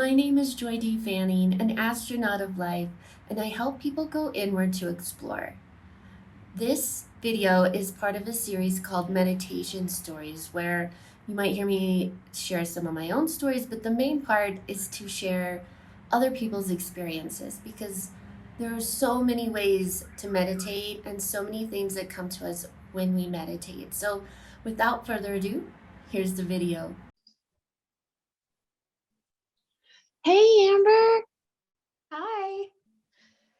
My name is Joy D. Fanning, an astronaut of life, and I help people go inward to explore. This video is part of a series called Meditation Stories, where you might hear me share some of my own stories, but the main part is to share other people's experiences because there are so many ways to meditate and so many things that come to us when we meditate. So, without further ado, here's the video. Hey Amber, Hi,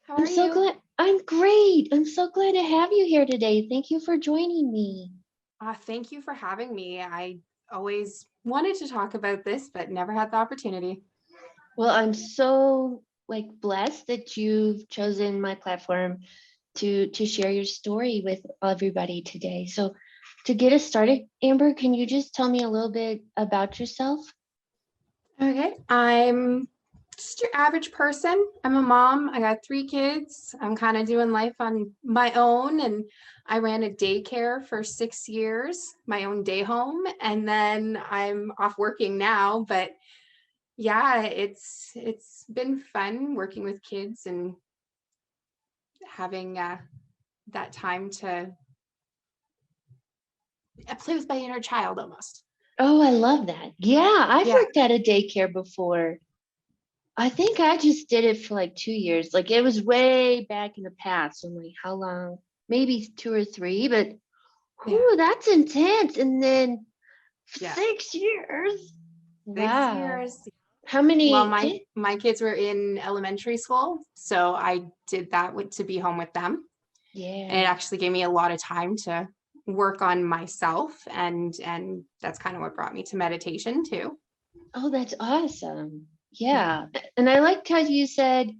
how I'm are so you? glad. I'm great. I'm so glad to have you here today. Thank you for joining me. Thank you for having me. I always wanted to talk about this, but never had the opportunity. Well, I'm so blessed that you've chosen my platform to share your story with everybody today. So, to get us started, Amber, can you just tell me a little bit about yourself? Okay, I'm just your average person. I'm a mom. I got 3 kids. I'm kind of doing life on my own, and I ran a daycare for 6 years, my own day home, and then I'm off working now. But yeah, it's been fun working with kids and having that time to play with my inner child almost. Oh, I love that. Yeah, I've Yeah. worked at a daycare before. I think I just did it for like 2 years. Like it was way back in the past. I'm like, how long? Maybe 2 or 3, but Yeah. whew, that's intense. And then Yeah. 6 years. Six Wow. years. How Well, many my kids? my kids were in elementary school, so I did that to be home with them. And it Yeah. actually gave me a lot of time to work on myself, and that's kind of what brought me to meditation too. Oh, that's awesome. Yeah. And I liked how you said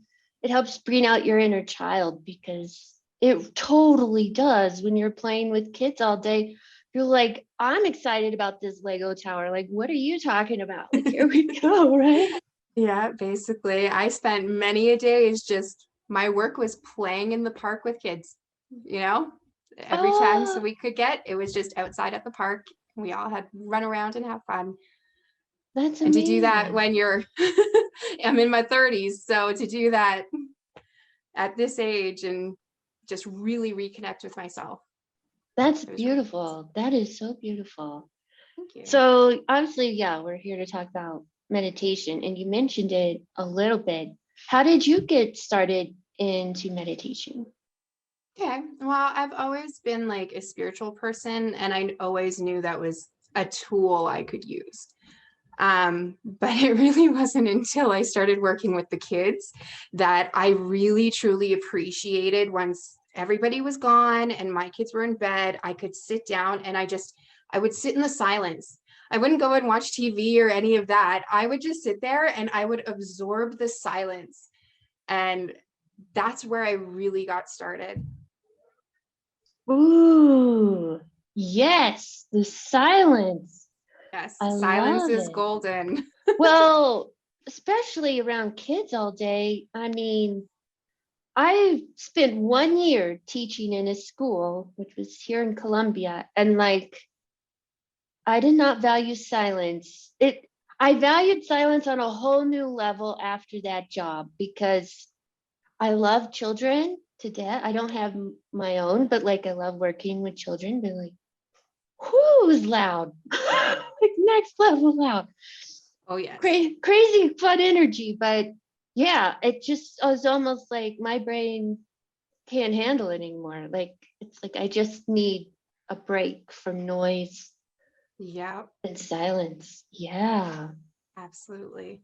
it helps bring out your inner child because it totally does when you're playing with kids all day. You're like, I'm excited about this Lego tower. Like, what are you talking about? Like, here we go, right? Yeah, basically, I spent many a days just my work was playing in the park with kids, you know, every chance that Oh, we could get, it was just outside at the park. We all had run around and have fun. that's And to do that amazing. when you're, I'm in my 30s. So to do that at this age and just really reconnect with myself, That's it was really beautiful. That is so beautiful. thank you. So, obviously, yeah, we're here to talk about meditation, and you mentioned it a little bit. How did you get started into meditation? Okay. Well, I've always been like a spiritual person, and I always knew that was a tool I could use. But it really wasn't until I started working with the kids that I really truly appreciated once everybody was gone and my kids were in bed, I could sit down and I would sit in the silence. I wouldn't go and watch TV or any of that. I would just sit there and I would absorb the silence. And that's where I really got started. Ooh, yes, the silence. Yes, I silence love is it. golden. Well, especially around kids all day. I mean, I spent 1 year teaching in a school, which was here in Columbia, and I did not value silence. I valued silence on a whole new level after that job because I love children to death. I don't have my own, but I love working with children. They're like, who's loud? Like next level loud. Oh, yes. Crazy fun energy. But yeah, it just was almost like my brain can't handle it anymore. Like it's like I just need a break from noise Yeah, and silence. Yeah. absolutely.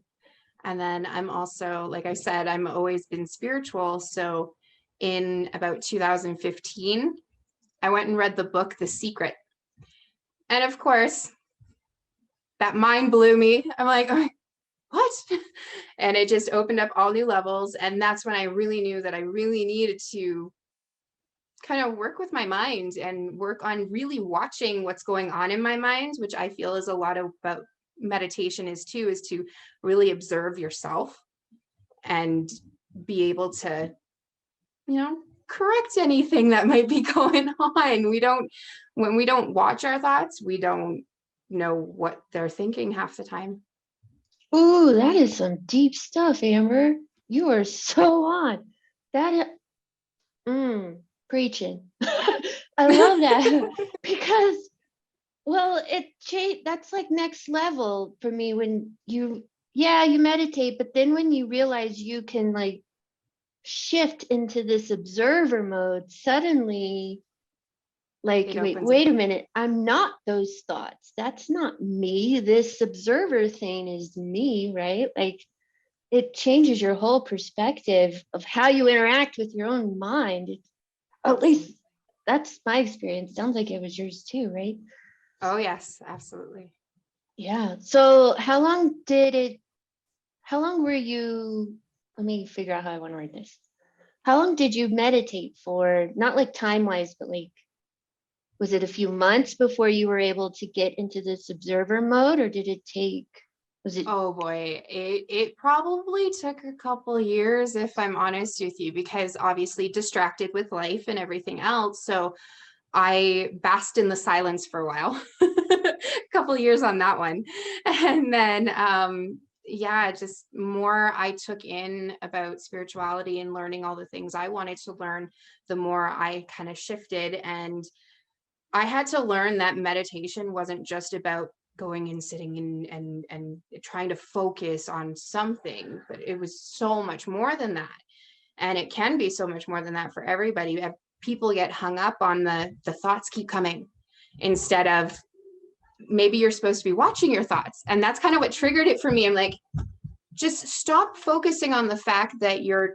And then I'm also, like I said, I'm always been spiritual. So in about 2015, I went and read the book, The Secret. And of course, that mind blew me. I'm like, "Oh, what?" And it just opened up all new levels. And that's when I really knew that I really needed to kind of work with my mind and work on really watching what's going on in my mind, which I feel is a lot of about meditation is too, is to really observe yourself and be able to, correct anything that might be going on. When we don't watch our thoughts, we don't know what they're thinking half the time. Ooh, that is some deep stuff, Amber. You are so on. That preaching. I love that because well, that's like next level for me when you meditate, but then when you realize you can like shift into this observer mode, suddenly like It wait, opens up. wait a minute, I'm not those thoughts. That's not me. This observer thing is me, right? Like it changes your whole perspective of how you interact with your own mind. At least Absolutely. that's my experience. Sounds like it was yours too, right? Oh yes, absolutely. Yeah. So how long were you, let me figure out how I want to write this. How long did you meditate for? Not like time wise, but like, was it a few months before you were able to get into this observer mode, or did it take, was it, Oh boy, it probably took a couple years, if I'm honest with you, because obviously distracted with life and everything else. So I basked in the silence for a while, a couple years on that one. And then, yeah, just more I took in about spirituality and learning all the things I wanted to learn, the more I kind of shifted. And I had to learn that meditation wasn't just about going and sitting and trying to focus on something, but it was so much more than that. And it can be so much more than that for everybody. People get hung up on the thoughts keep coming instead of maybe you're supposed to be watching your thoughts. And that's kind of what triggered it for me. I'm like, just stop focusing on the fact that you're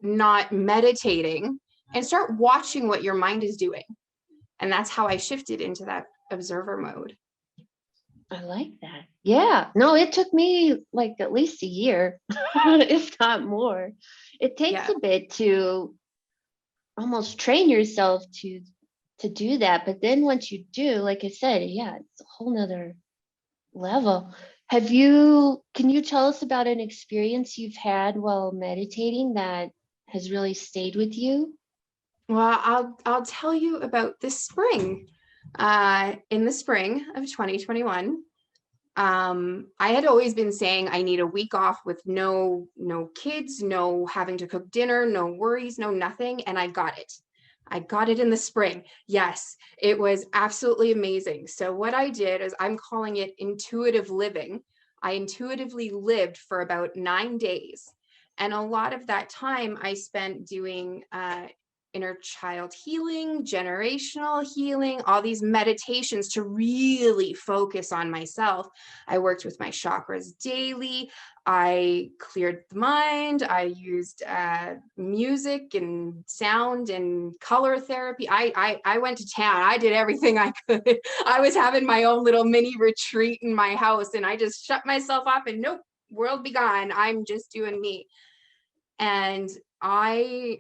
not meditating and start watching what your mind is doing. And that's how I shifted into that observer mode. I like that. Yeah. No, it took me like at least a year, if not more. It takes Yeah. a bit to almost train yourself to do that. But then once you do, like I said, yeah, it's a whole nother level. Can you tell us about an experience you've had while meditating that has really stayed with you? Well, I'll tell you about this spring. In the spring of 2021, I had always been saying I need a week off with no kids, no having to cook dinner, no worries, no nothing, and I got it. I got it in the spring. Yes, it was absolutely amazing. So what I did is I'm calling it intuitive living. I intuitively lived for about 9 days. And a lot of that time I spent doing inner child healing, generational healing, all these meditations to really focus on myself. I worked with my chakras daily. I cleared the mind. I used music and sound and color therapy. I went to town. I did everything I could. I was having my own little mini retreat in my house, and I just shut myself off and nope, world be gone. I'm just doing me. And I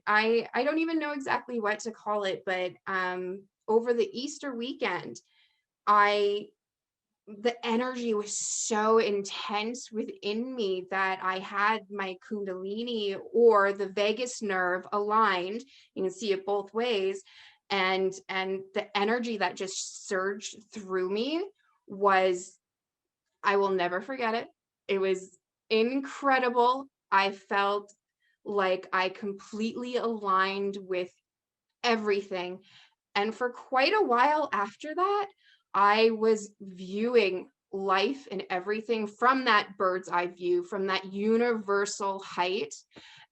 don't even know exactly what to call it, but over the Easter weekend, I the energy was so intense within me that I had my Kundalini or the vagus nerve aligned. You can see it both ways. And the energy that just surged through me was, I will never forget it. It was incredible. I felt like I completely aligned with everything. And for quite a while after that, I was viewing life and everything from that bird's eye view, from that universal height.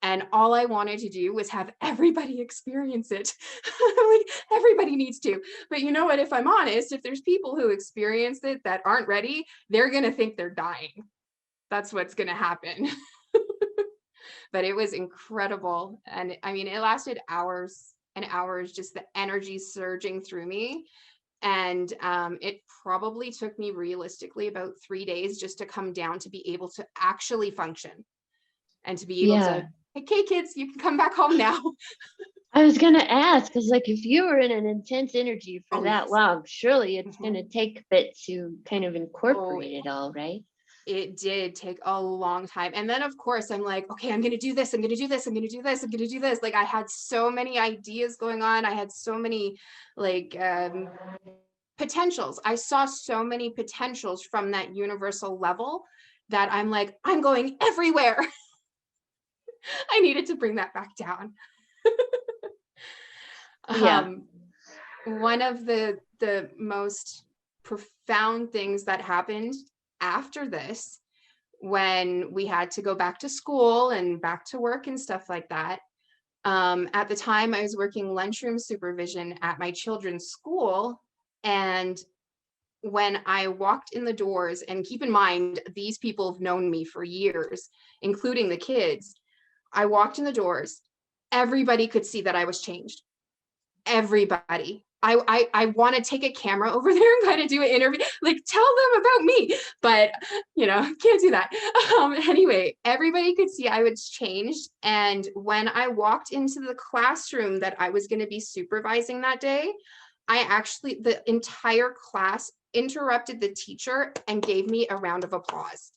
And all I wanted to do was have everybody experience it. Like everybody needs to. But you know what? If I'm honest, if there's people who experience it that aren't ready, they're going to think they're dying. That's what's going to happen. But it was incredible. And I mean, it lasted hours and hours, just the energy surging through me. And it probably took me realistically about 3 days just to come down to be able to actually function and to be able Yeah. to, okay, kids, you can come back home now. I was gonna ask, because like if you were in an intense energy for Oh, that yes. long, surely it's Mhm. gonna take a bit to kind of Oh, incorporate it all, right? it did take a long time. And then, of course, I'm like, okay, I'm going to do this. I'm going to do this. I'm going to do this. I'm going to do this. Like, I had so many ideas going on. I had so many, like, potentials. I saw so many potentials from that universal level. that I'm like, I'm going everywhere. I needed to bring that back down. Yeah. One of the most profound things that happened after this, when we had to go back to school and back to work and stuff like that. At the time, I was working lunchroom supervision at my children's school. And when I walked in the doors, and keep in mind, these people have known me for years, including the kids. I walked in the doors, everybody could see that I was changed. Everybody. I want to take a camera over there and kind of do an interview, like tell them about me, but can't do that. Anyway, everybody could see I was changed. And when I walked into the classroom that I was going to be supervising that day, the entire class interrupted the teacher and gave me a round of applause.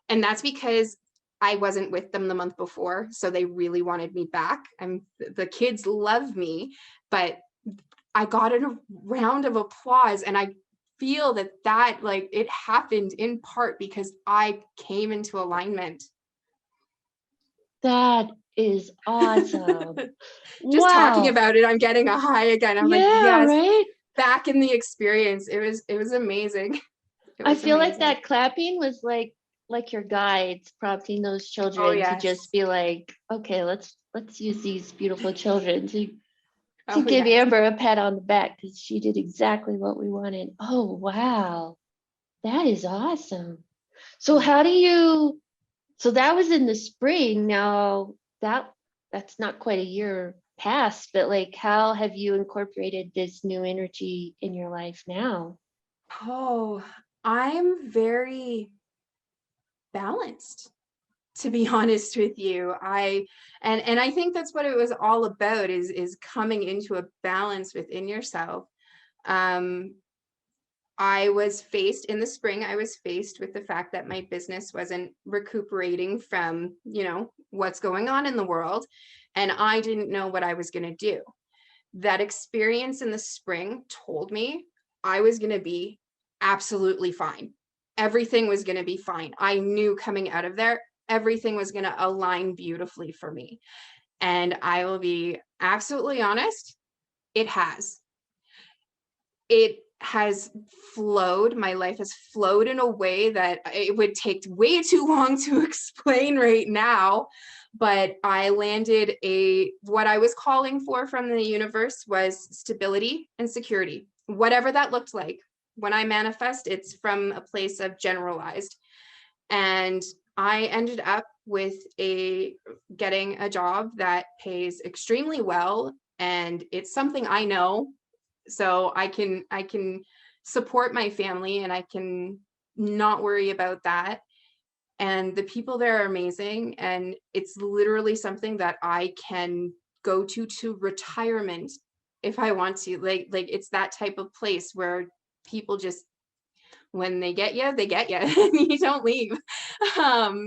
And that's because I wasn't with them the month before, so they really wanted me back. The kids love me, but I got a round of applause, and I feel that like it happened in part because I came into alignment. That is awesome. Just talking Wow. about it, I'm getting a high again. I'm like, Yeah, yes, right? back in the experience. It was amazing. It I was feel like amazing. that clapping was like your guides prompting those Oh children to yes. just be like, okay, let's use these beautiful children to Oh give yes. Amber a pat on the back because she did exactly what we wanted. Oh wow. That is awesome. So so that was in the spring. Now that's not quite a year past, but like how have you incorporated this new energy in your life now? Oh, I'm very balanced, to be honest with you. And I think that's what it was all about, is coming into a balance within yourself. Um, in the spring, I was faced with the fact that my business wasn't recuperating from, what's going on in the world. And I didn't know what I was going to do. That experience in the spring told me I was going to be absolutely fine. Everything was going to be fine. I knew coming out of there, everything was going to align beautifully for me. And I will be absolutely honest, it has. It has flowed. My life has flowed in a way that it would take way too long to explain right now. But I landed what I was calling for from the universe was stability and security, whatever that looked like. When I manifest, it's from a place of generalized. And I ended up with getting a job that pays extremely well. And it's something I know, so I can support my family, and I can not worry about that. And the people there are amazing, and it's literally something that I can go to retirement if I want to. Like it's that type of place where people just, when they get you and you don't leave,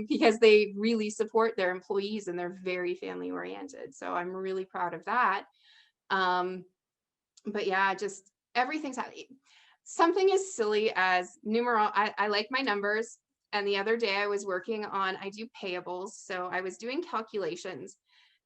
because they really support their employees and they're very family oriented. So I'm really proud of that. But yeah, just everything's happening. Something as silly as numeral. I like my numbers. And the other day I was working on, I do payables. So I was doing calculations,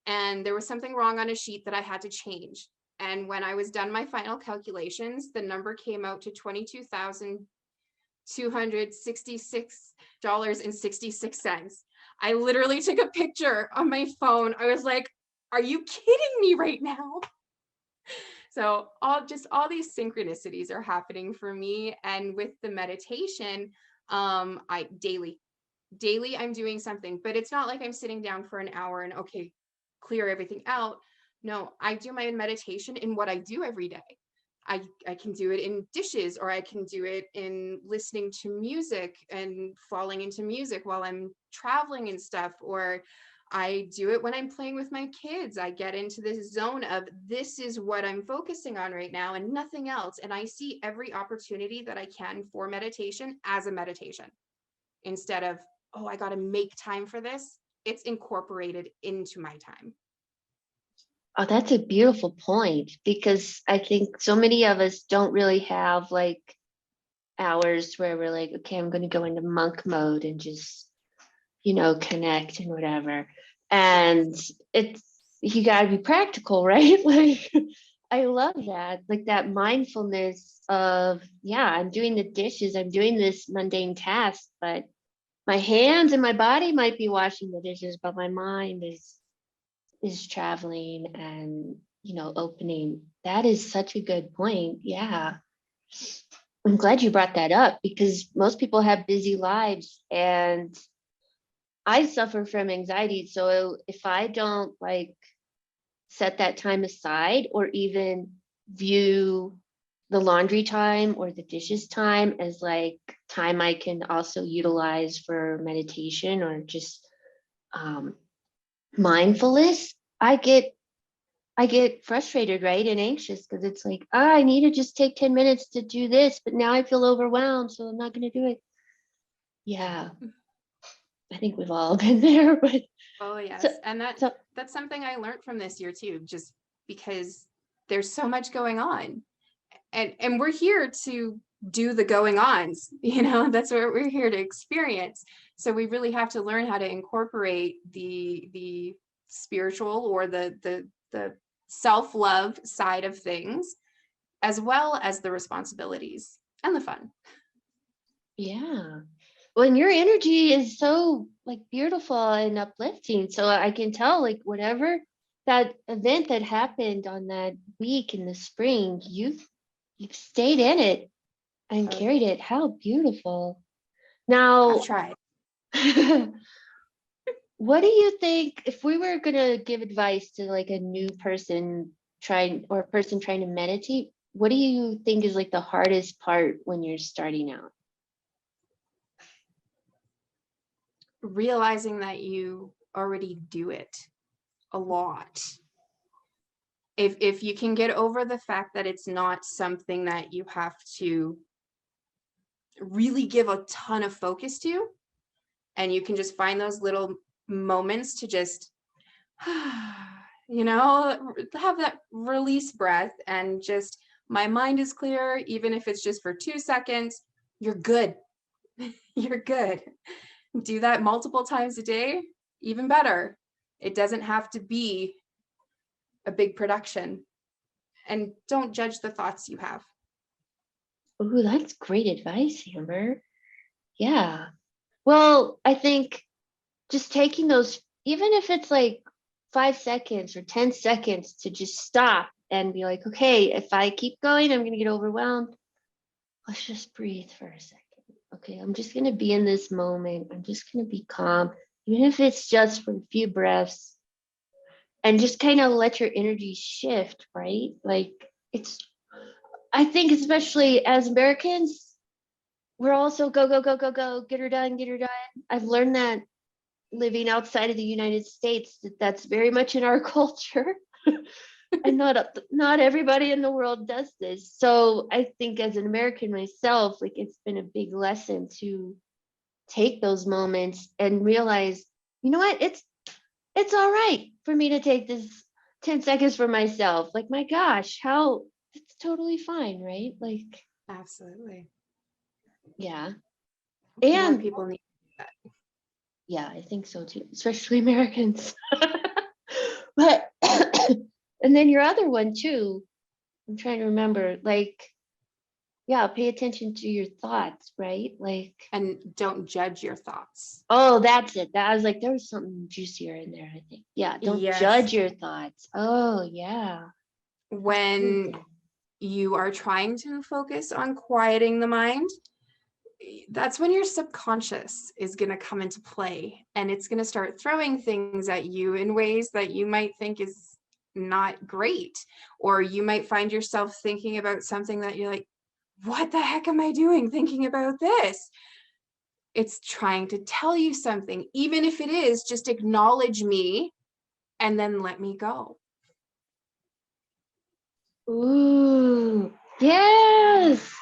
and there was something wrong on a sheet that I had to change. And when I was done my final calculations, the number came out to $22,266.66. I literally took a picture on my phone. I was like, are you kidding me right now? So all these synchronicities are happening for me. And with the meditation, I daily I'm doing something, but it's not like I'm sitting down for an hour and okay, clear everything out. No, I do my meditation in what I do every day. I can do it in dishes, or I can do it in listening to music and falling into music while I'm traveling and stuff, or I do it when I'm playing with my kids. I get into this zone of, this is what I'm focusing on right now and nothing else. And I see every opportunity that I can for meditation as a meditation, instead of, oh, I got to make time for this. It's incorporated into my time. Oh, that's a beautiful point, because I think so many of us don't really have like hours where we're like, okay, I'm going to go into monk mode and just, connect and whatever. And it's, you got to be practical, right? Like, I love that, like that mindfulness of, yeah, I'm doing the dishes, I'm doing this mundane task, but my hands and my body might be washing the dishes, but my mind is traveling and, opening. That is such a good point. Yeah. I'm glad you brought that up because most people have busy lives and I suffer from anxiety. So if I don't like set that time aside or even view the laundry time or the dishes time as like time I can also utilize for meditation or just um, mindfulness, I get frustrated, right, and anxious because it's like, I need to just take 10 minutes to do this, but now I feel overwhelmed, so I'm not going to do it. Yeah, I think we've all been there, but Oh so, yes. And so that's something I learned from this year too, just because there's so much going on. And we're here to do the going ons, that's what we're here to experience. So we really have to learn how to incorporate the spiritual or the self-love side of things, as well as the responsibilities and the fun. yeah. Well, and your energy is so like beautiful and uplifting. So I can tell like whatever that event that happened on that week in the spring, you've stayed in it and Oh, carried it. How beautiful. I've Now, tried. what do you think if we were gonna give advice to like a new person trying or a person trying to meditate, what do you think is like the hardest part when you're starting out? Realizing that you already do it a lot. If you can get over the fact that it's not something that you have to really give a ton of focus to, and you can just find those little moments to just have that release breath and just, my mind is clear, even if it's just for 2 seconds, you're good. You're good. Do that multiple times a day, even better. It doesn't have to be a big production. And don't judge the thoughts you have. Oh, that's great advice, Amber. Yeah. Well, I think just taking those, even if it's like 5 seconds or 10 seconds to just stop and be like, okay, if I keep going, I'm going to get overwhelmed. Let's just breathe for a second. Okay, I'm just going to be in this moment. I'm just going to be calm, even if it's just for a few breaths and just kind of let your energy shift, right? Like it's, I think, especially as Americans, we're also go, go, go, go, go, get her done, get her done. I've learned that living outside of the United States, that's very much in our culture. And not everybody in the world does this. So I think as an American myself, like it's been a big lesson to take those moments and realize, you know what, it's all right for me to take this 10 seconds for myself. Like my gosh, how it's totally fine, right? Like, Absolutely. yeah. More And people need that. yeah, I think so too, especially Americans. But and then your other one too, I'm trying to remember, like, yeah, pay attention to your thoughts, right? Like, And don't judge your thoughts. oh, that's it. That I was like, there was something juicier in there, I think. Yeah, don't Yes. judge your thoughts. Oh, yeah. When you are trying to focus on quieting the mind, that's when your subconscious is going to come into play, and it's going to start throwing things at you in ways that you might think is not great, or you might find yourself thinking about something that you're like, what the heck am I doing thinking about this? It's trying to tell you something, even if it is just acknowledge me and then let me go. Ooh, yes.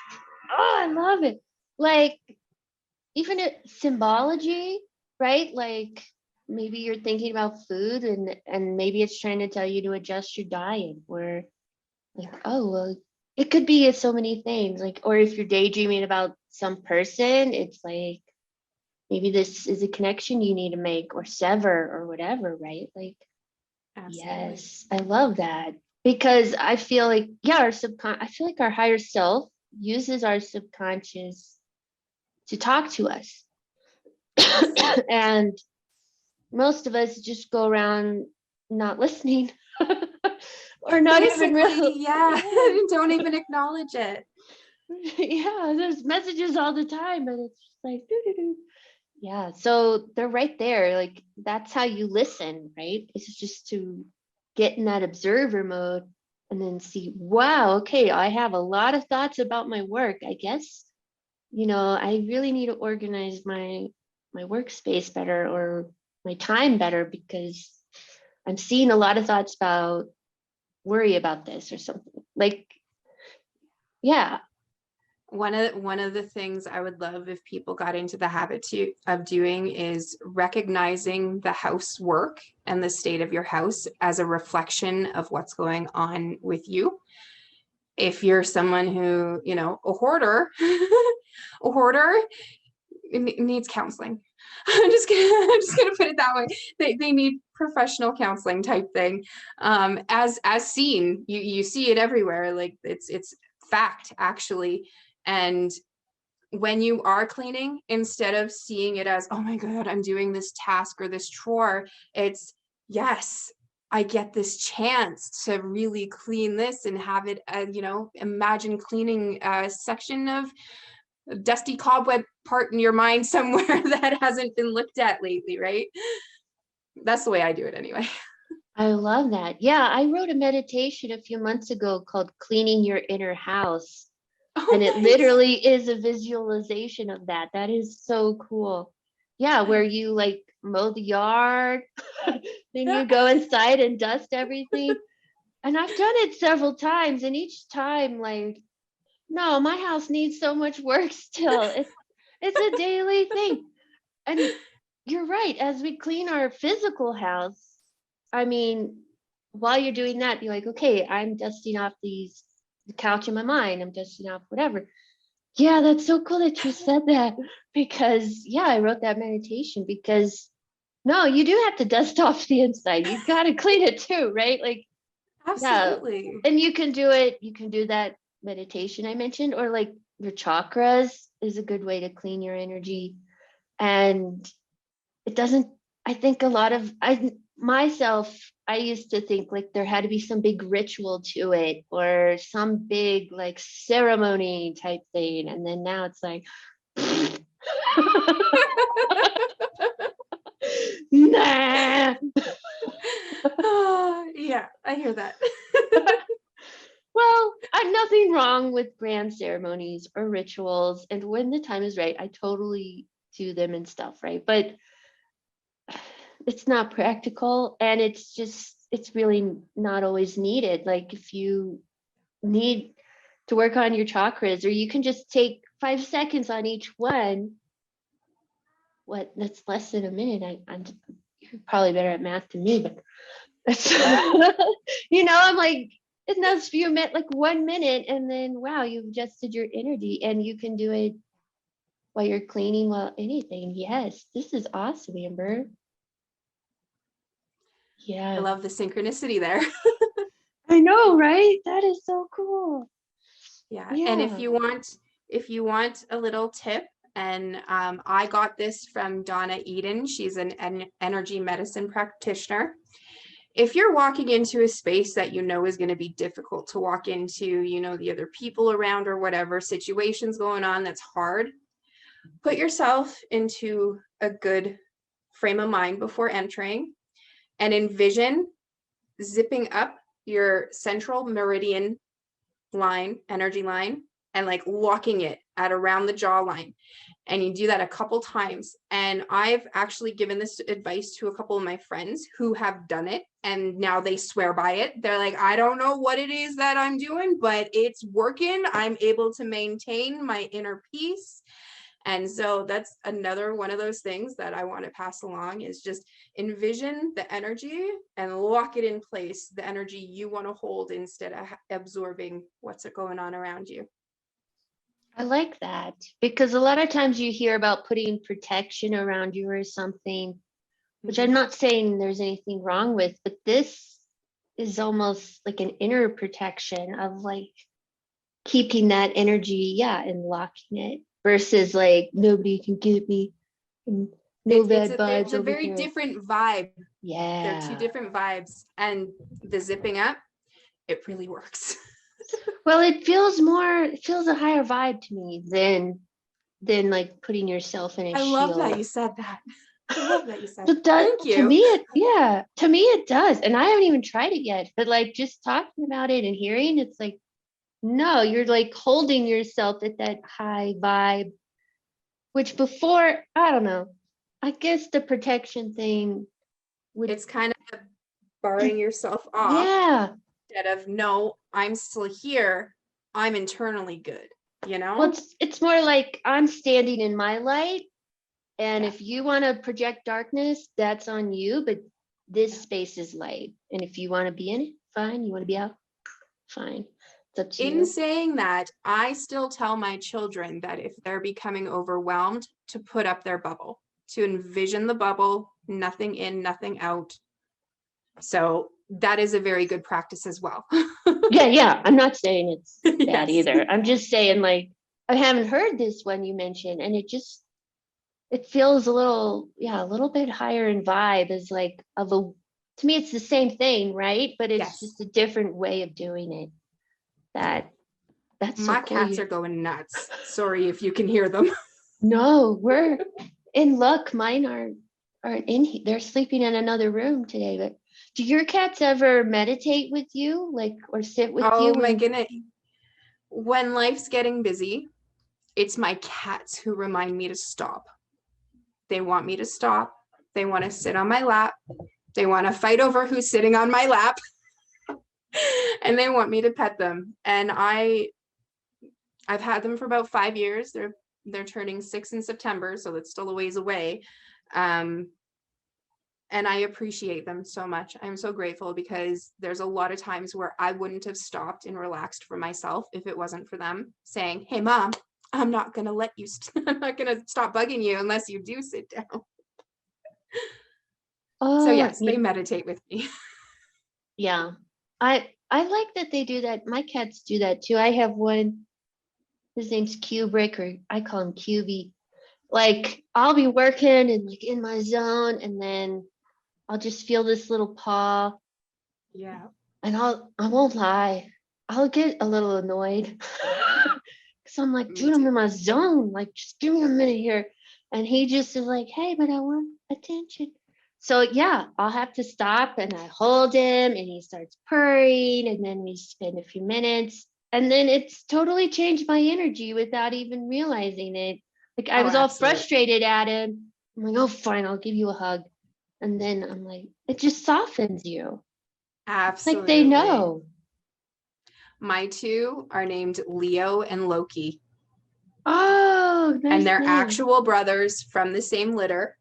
Oh, I love it. Like, even symbology, right? Like maybe you're thinking about food and maybe it's trying to tell you to adjust your diet or like, oh, well, it could be so many things, like, or if you're daydreaming about some person, it's like maybe this is a connection you need to make or sever or whatever, right? Like, Absolutely. yes, I love that, because I feel like, yeah, I feel like our higher self uses our subconscious to talk to us. Yes. And most of us just go around not listening or not even real. Basically, yeah. Yeah. Don't even acknowledge it. Yeah, there's messages all the time, and it's just like doo-doo-doo. Yeah, so they're right there. Like, that's how you listen, right? It's just to get in that observer mode and then see, wow, okay, I have a lot of thoughts about my work. I guess, I really need to organize my workspace better, or my time better, because I'm seeing a lot of thoughts about worry about this or something. Like, yeah. One of the things I would love if people got into the habit of doing is recognizing the housework and the state of your house as a reflection of what's going on with you. If you're someone who, a hoarder, a hoarder needs counseling. I'm just gonna put it that way. They need professional counseling type thing. As seen, you see it everywhere. Like, it's fact, actually. And when you are cleaning, instead of seeing it as, oh my God, I'm doing this task or this chore, it's, yes, I get this chance to really clean this and have it, imagine cleaning a section of dusty cobweb part in your mind somewhere that hasn't been looked at lately, right? That's the way I do it anyway. I love that. Yeah, I wrote a meditation a few months ago called Cleaning Your Inner House. And Oh, it nice. literally is a visualization of that. That is so cool. Yeah, where you like mow the yard, then you go inside and dust everything. And I've done it several times, and each time, like, no, my house needs so much work still. It's a daily thing. And you're right, as we clean our physical house, I mean, while you're doing that, you're like, okay, I'm dusting off the couch in my mind, I'm dusting off whatever. Yeah, that's so cool that you said that, because yeah, I wrote that meditation because no, you do have to dust off the inside. You got to clean it too, right? Like, yeah. Absolutely. And you can do that meditation I mentioned, or like your chakras is a good way to clean your energy. And it doesn't, I think a lot of I used to think like there had to be some big ritual to it, or some big like ceremony type thing, and then now it's like nah. Oh, yeah, I hear that. Well, I'm nothing wrong with grand ceremonies or rituals, and when the time is right, I totally do them and stuff, right? But it's not practical, and it's really not always needed. Like, if you need to work on your chakras, or you can just take 5 seconds on each one. What, that's less than a minute. I'm You're probably better at math than me, but that's I'm like, in those few minutes, like 1 minute, and then wow, you've adjusted your energy, and you can do it while you're cleaning, while anything. Yes, this is awesome, Amber. I Yeah, love the synchronicity there. I know, right? That is so cool. Yeah, and Yeah. if you want a little tip, and I got this from Donna Eden. She's an energy medicine practitioner. If you're walking into a space that is going to be difficult to walk into, the other people around or whatever situations going on that's hard, put yourself into a good frame of mind before entering, and envision zipping up your central meridian energy line, and like locking it at around the jawline. And you do that a couple times. And I've actually given this advice to a couple of my friends who have done it, and now they swear by it. They're like, I don't know what it is that I'm doing, but it's working. I'm able to maintain my inner peace. And so that's another one of those things that I want to pass along, is just envision the energy and lock it in place, the energy you want to hold, instead of absorbing what's going on around you. I like that, because a lot of times you hear about putting protection around you or something, which I'm not saying there's anything wrong with, but this is almost like an inner protection of like keeping that energy, yeah, and locking it, versus like nobody can get me and no bad vibes It's a over very here. different vibe. Yeah. They're two different vibes. And the zipping up, it really works. Well, it feels a higher vibe to me than like putting yourself in a I shield. love that you said that. I love that you said But that. Thank you. To me it does. And I haven't even tried it yet, but like just talking about it and hearing, it's like, no, you're like holding yourself at that high vibe, which before, I don't know, I guess the protection thing would, It's kind of barring yourself off. yeah. Instead of, no, I'm still here. I'm internally good, you know? Well, it's more like I'm standing in my light, and Yeah. if you want to project darkness, that's on you, but this space is light. And if you want to be in it, fine. You want to be out, fine. It's up to you. In saying that, I still tell my children that if they're becoming overwhelmed, to put up their bubble, to envision the bubble, nothing in, nothing out. So that is a very good practice as well. Yeah. I'm not saying it's bad Yes. either. I'm just saying, like, I haven't heard this one you mentioned, and it feels a little bit higher in vibe, as like to me, it's the same thing, right? But it's Yes. just a different way of doing it. That's so My cool. cats are going nuts. Sorry if you can hear them. No, we're in luck. Mine aren't in here. They're sleeping in another room today. But do your cats ever meditate with you, like, or sit with you? Oh my goodness. When life's getting busy, it's my cats who remind me to stop. They want me to stop. They want to sit on my lap. They want to fight over who's sitting on my lap. And they want me to pet them. And I've had them for about 5 years. They're turning 6 in September, so that's still a ways away. And I appreciate them so much. I'm so grateful, because there's a lot of times where I wouldn't have stopped and relaxed for myself if it wasn't for them saying, hey, Mom, I'm not going to let you, I'm not going to stop bugging you unless you do sit down. So yes, they meditate with me. Yeah. I like that they do that. My cats do that too. I have one, his name's Q Breaker. I call him QB. Like, I'll be working and like in my zone, and then I'll just feel this little paw. Yeah. And I won't lie, I'll get a little annoyed. Because I'm like, dude, I'm in my zone. Like, just give me a minute here. And he just is like, hey, but I want attention. So yeah, I'll have to stop, and I hold him, and he starts purring, and then we spend a few minutes. And then it's totally changed my energy without even realizing it. Like, I was all frustrated at him. I'm like, oh, fine, I'll give you a hug. And then I'm like, it just softens you. Absolutely. Like, they know. My two are named Leo and Loki. Oh, nice. And they're name. actual brothers from the same litter.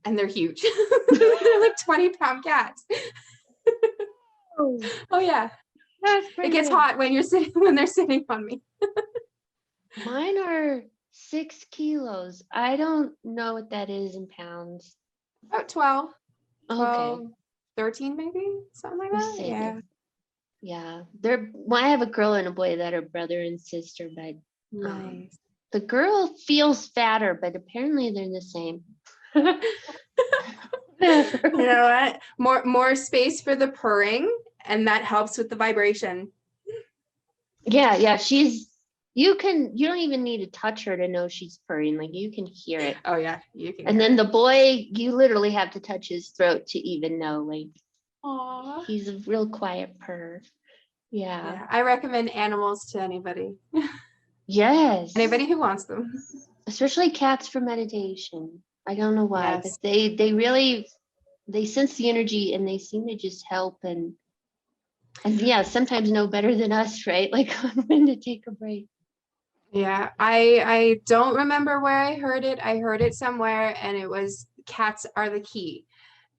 And they're huge. They're like 20-pound cats. Oh yeah. It gets hot when they're sitting on me. Mine are 6 kilos. I don't know what that is in pounds. About 12. Okay. 13 maybe, something like that. Yeah. Yeah. I have a girl and a boy that are brother and sister, but Nice. the girl feels fatter, but apparently they're the same. You know what? More space for the purring, and that helps with the vibration. Yeah. You don't even need to touch her to know she's purring. Like, you can hear it. Oh yeah, you can. And then the boy, you literally have to touch his throat to even know. Like, aww, he's a real quiet purr. Yeah. I recommend animals to anybody. Yes. Anybody who wants them. Especially cats for meditation. I don't know why, Yes. but they really sense the energy, and they seem to just help and yeah, sometimes know better than us, right? Like, when to take a break. Yeah, I don't remember where I heard it. I heard it somewhere, and it was cats are the key.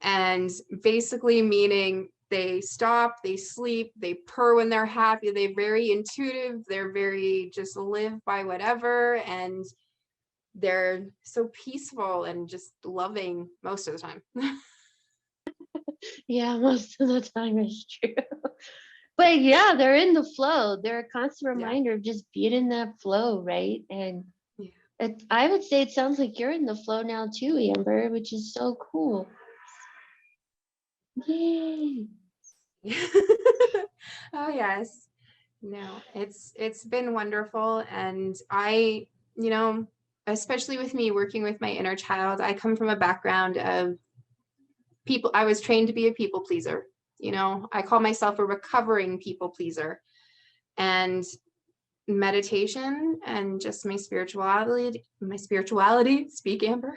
And basically meaning they stop, they sleep, they purr when they're happy, they're very intuitive, they're very just live by whatever, and they're so peaceful and just loving most of the time. Yeah, most of the time it's true. But yeah, they're in the flow. They're a constant Yeah. reminder of just being in that flow, right? And Yeah. I would say it sounds like you're in the flow now too, Amber, which is so cool. Yay. Oh yes. No, it's been wonderful. And I, you know, especially with me working with my inner child, I come from a background of people. I was trained to be a people pleaser. I call myself a recovering people pleaser. And meditation and just my spirituality, speak Amber.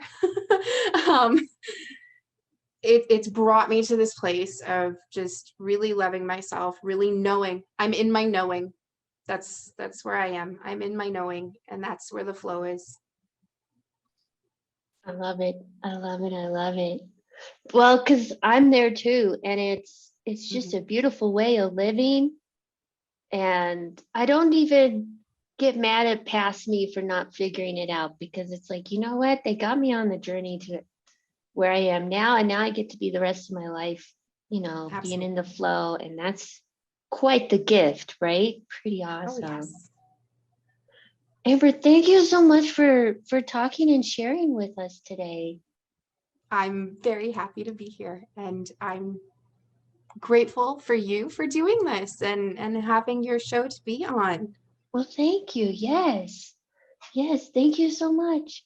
um, it's brought me to this place of just really loving myself, really knowing I'm in my knowing. That's where I am. I'm in my knowing, and that's where the flow is. I love it. I love it. I love it. Well, because I'm there too, and it's just a Mhm. beautiful way of living. And I don't even get mad at past me for not figuring it out, because it's like, you know what? They got me on the journey to where I am now, and now I get to be the rest of my life, being in the Absolutely. flow, and that's quite the gift, right? Pretty Oh awesome. yes. Amber, thank you so much for talking and sharing with us today. I'm very happy to be here, and I'm grateful for you for doing this and having your show to be on. Well, thank you. Yes. Yes, thank you so much.